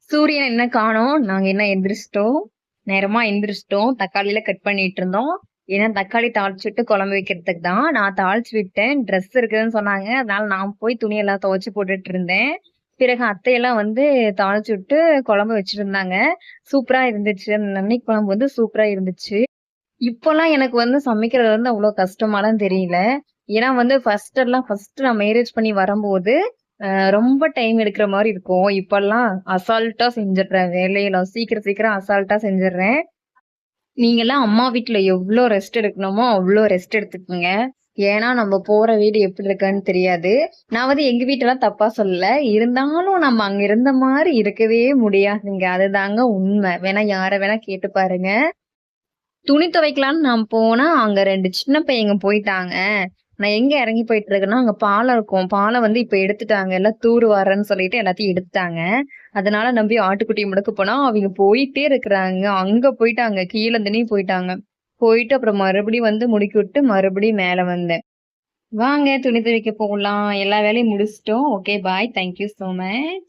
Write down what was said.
சூரியன் என்ன காணோம். நாங்க என்ன எந்திரிச்சிட்டோம். நேரமா எந்திரிச்சிட்டோம். தக்காளிலாம் கட் பண்ணிட்டு இருந்தோம். ஏன்னா தக்காளி தாளிச்சுட்டு குழம்பு வைக்கிறதுக்கு தான். நான் தாளிச்சு விட்டேன். ட்ரெஸ் இருக்குதுன்னு சொன்னாங்க. அதனால நான் போய் துணியெல்லாம் துவைச்சு போட்டுட்டு இருந்தேன். பிறகு அத்தையெல்லாம் வந்து தாளிச்சு விட்டு குழம்பு வச்சிருந்தாங்க. சூப்பரா இருந்துச்சு. அந்த நன்னி குழம்பு வந்து சூப்பரா இருந்துச்சு. இப்போலாம் எனக்கு வந்து சமைக்கிறது வந்து அவ்ளோ கஷ்டமாலாம் தெரியல. ஏன்னா வந்து ஃபர்ஸ்ட் நான் மேரேஜ் பண்ணி வரும்போது, அ ரொம்ப டைம் எடுக்கிற மாரி இருக்கும். இப்பல்லாம் அசால்ட்டா செஞ்சுடுறேன் வேலையெல்லாம். சீக்கிரம் சீக்கிரம் அசால்ட்டா செஞ்சுடுறேன். நீங்கலாம் அம்மா வீட்ல எவ்ளோ ரெஸ்ட் எடுக்கணுமோ, அவ்ளோ ரெஸ்ட் எடுத்துக்கங்க. ஏன்னா நம்ம போற வீடு எப்படி இருக்குன்னு தெரியாது. நான் வந்து எங்க வீட்டெல்லாம் தப்பா சொல்லல. இருந்தாலும் நம்ம அங்க இருந்த மாரி இருக்கவே முடியாதுங்க. அதுதாங்க உண்ம. வேணா யார வேணா கேட்டு பாருங்க. துணி துவைக்கலான்னு நான் போனா, அங்க 2 சின்ன பையங்க போயிட்டாங்க. நான் எங்க எறங்கி போயிட்டுருக்கேன்னா, அங்க பாலம் இருக்கும். பாலம் வந்து இப்ப எடுத்துட்டாங்க. எல்லாம் தூர் வாரேன்னு சொல்லிட்டு எல்லாத்தையும் எடுத்துட்டாங்க. அதனால நம்பி ஆட்டுக்குட்டிய முடக்க போனா, அவிங்க போயிட்டே இருக்கிறாங்க. அங்க போயிட்டாங்க. கீழ தண்ணி போயிட்டாங்க. போயிட்டு அப்புறம் மறுபடியும் வந்து முடுக்கி விட்டு, மறுபடியும் மேல வந்தேன். வாங்க துணி துவைக்க போகலாம். எல்லா வேலையும் முடிச்சுட்டோம். Okay bye. Thank you so much.